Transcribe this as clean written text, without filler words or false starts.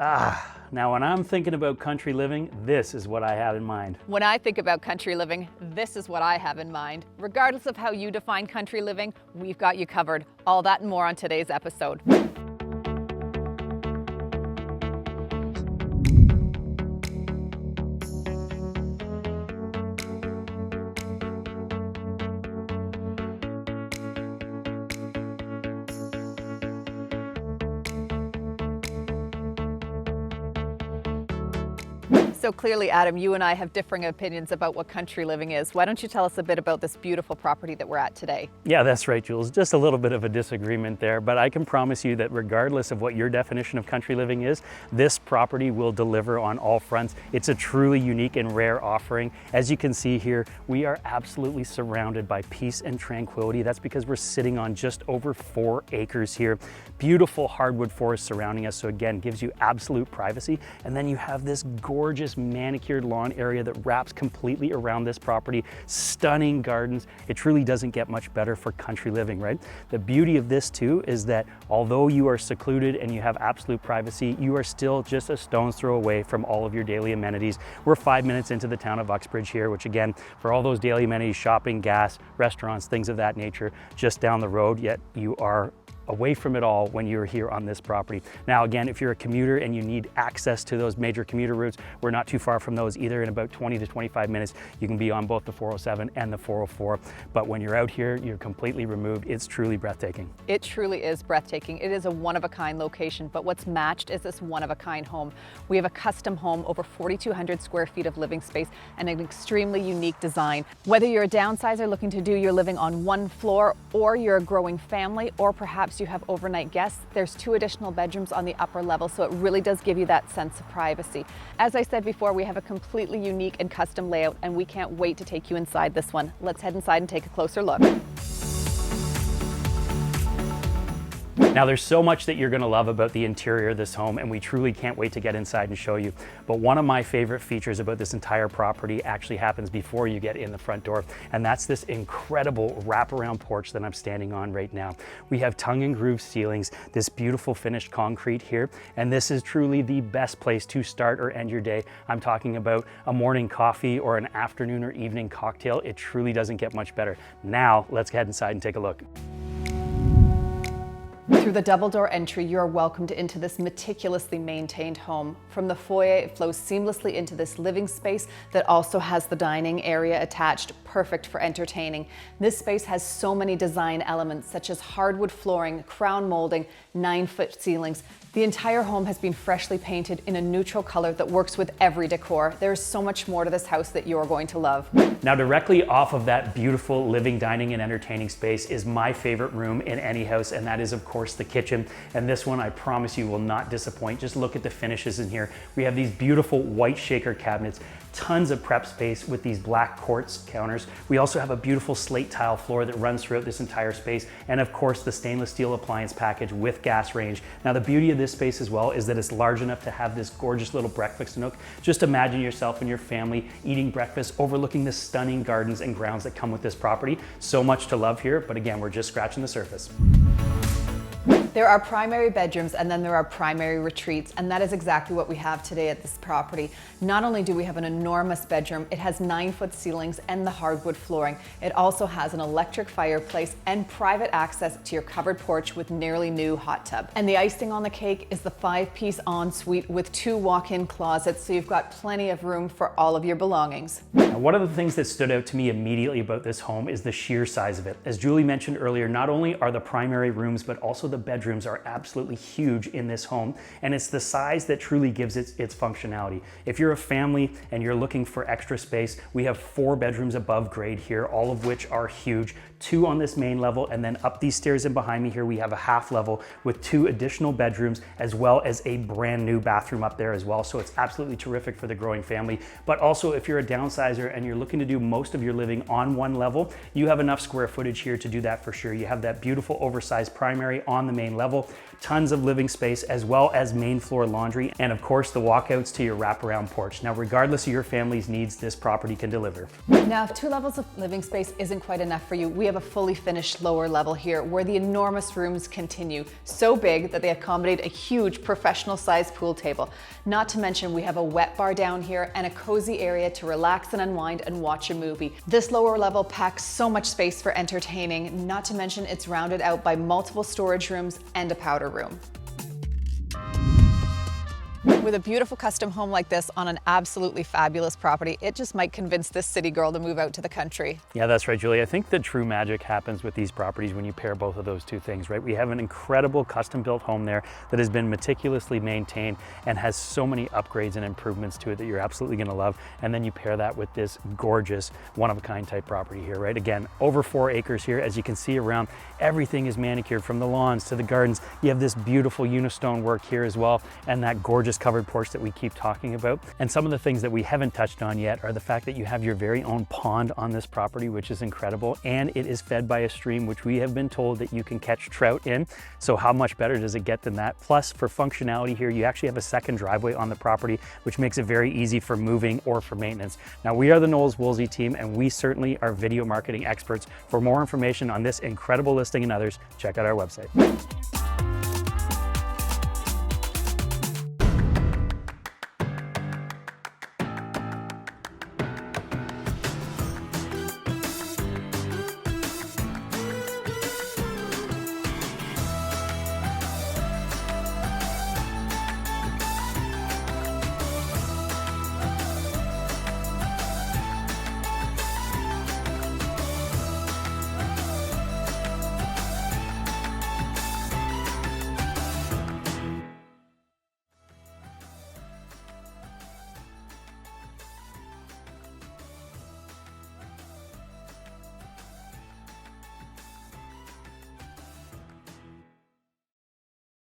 Now when I'm thinking about country living, this is what I have in mind. When I think about country living, this is what I have in mind. Regardless of how you define country living, we've got you covered. All that and more on today's episode. So clearly, Adam, you and I have differing opinions about what country living is. Why don't you tell us a bit about this beautiful property that we're at today? Yeah, that's right, Jules. Just a little bit of a disagreement there, but I can promise you that regardless of what your definition of country living is, this property will deliver on all fronts. It's a truly unique and rare offering. As you can see here, we are absolutely surrounded by peace and tranquility. That's because we're sitting on just over 4 acres here. Beautiful hardwood forest surrounding us, so again, gives you absolute privacy. And then you have this gorgeous manicured lawn area that wraps completely around this property. Stunning gardens. It truly doesn't get much better for country living, right? The beauty of this too is that although you are secluded and you have absolute privacy, you are still just a stone's throw away from all of your daily amenities. We're 5 minutes into the town of Uxbridge here, which again, for all those daily amenities, shopping, gas, restaurants, things of that nature, just down the road, yet you are away from it all when you're here on this property. Now again, if you're a commuter and you need access to those major commuter routes, we're not too far from those either. In about 20 to 25 minutes, you can be on both the 407 and the 404. But when you're out here, you're completely removed. It's truly breathtaking. It truly is breathtaking. It is a one-of-a-kind location, but what's matched is this one-of-a-kind home. We have a custom home, over 4,200 square feet of living space, and an extremely unique design. Whether you're a downsizer looking to do your living on one floor, or you're a growing family, or perhaps you have overnight guests, there's 2 additional bedrooms on the upper level, so it really does give you that sense of privacy. As I said before, we have a completely unique and custom layout, and we can't wait to take you inside this one. Let's head inside and take a closer look. Now there's so much that you're going to love about the interior of this home, and we truly can't wait to get inside and show you. But one of my favorite features about this entire property actually happens before you get in the front door, and that's this incredible wraparound porch that I'm standing on right now. We have tongue and groove ceilings, this beautiful finished concrete here, and this is truly the best place to start or end your day. I'm talking about a morning coffee or an afternoon or evening cocktail. It truly doesn't get much better. Now let's head inside and take a look. Through the double door entry, you are welcomed into this meticulously maintained home. From the foyer, it flows seamlessly into this living space that also has the dining area attached, perfect for entertaining. This space has so many design elements such as hardwood flooring, crown molding, 9-foot ceilings. The entire home has been freshly painted in a neutral color that works with every decor. There is so much more to this house that you're going to love. Now directly off of that beautiful living, dining, and entertaining space is my favorite room in any house, and that is of course the kitchen. And this one, I promise you, will not disappoint. Just look at the finishes in here. We have these beautiful white shaker cabinets, tons of prep space with these black quartz counters. We also have a beautiful slate tile floor that runs throughout this entire space, and of course the stainless steel appliance package with gas range. Now the beauty of this space as well is that it's large enough to have this gorgeous little breakfast nook. Just imagine yourself and your family eating breakfast overlooking the stunning gardens and grounds that come with this property. So much to love here, but again, we're just scratching the surface. There are primary bedrooms and then there are primary retreats, and that is exactly what we have today at this property. Not only do we have an enormous bedroom, it has 9-foot ceilings and the hardwood flooring. It also has an electric fireplace and private access to your covered porch with nearly new hot tub. And the icing on the cake is the 5-piece ensuite with 2 walk-in closets, so you've got plenty of room for all of your belongings. Now, one of the things that stood out to me immediately about this home is the sheer size of it. As Julie mentioned earlier, not only are the primary rooms, but also the bedrooms are absolutely huge in this home, and it's the size that truly gives it its functionality. If you're a family and you're looking for extra space, we have 4 bedrooms above grade here, all of which are huge. 2 on this main level, and then up these stairs and behind me here we have a half level with 2 additional bedrooms, as well as a brand new bathroom up there as well. So it's absolutely terrific for the growing family. But also if you're a downsizer and you're looking to do most of your living on one level, you have enough square footage here to do that for sure. You have that beautiful oversized primary on the main level, tons of living space, as well as main floor laundry, and of course the walkouts to your wraparound porch. Now, regardless of your family's needs, this property can deliver. Now, if 2 levels of living space isn't quite enough for you, we have a fully finished lower level here where the enormous rooms continue. So big that they accommodate a huge professional sized pool table. Not to mention we have a wet bar down here and a cozy area to relax and unwind and watch a movie. This lower level packs so much space for entertaining, not to mention it's rounded out by multiple storage rooms and a powder room. With a beautiful custom home like this on an absolutely fabulous property, it just might convince this city girl to move out to the country. Yeah, that's right, Julie. I think the true magic happens with these properties when you pair both of those two things, right? We have an incredible custom-built home there that has been meticulously maintained and has so many upgrades and improvements to it that you're absolutely gonna love. And then you pair that with this gorgeous one-of-a-kind type property here, right? Again, over 4 acres here. As you can see around, everything is manicured from the lawns to the gardens. You have this beautiful unistone work here as well, and that gorgeous covered porch that we keep talking about. And some of the things that we haven't touched on yet are the fact that you have your very own pond on this property, which is incredible, and it is fed by a stream which we have been told that you can catch trout in. So how much better does it get than that? Plus, for functionality here, you actually have a second driveway on the property, which makes it very easy for moving or for maintenance. Now, we are the Knowles Woolsey team, and we certainly are video marketing experts. For more information on this incredible listing and others, check out our website.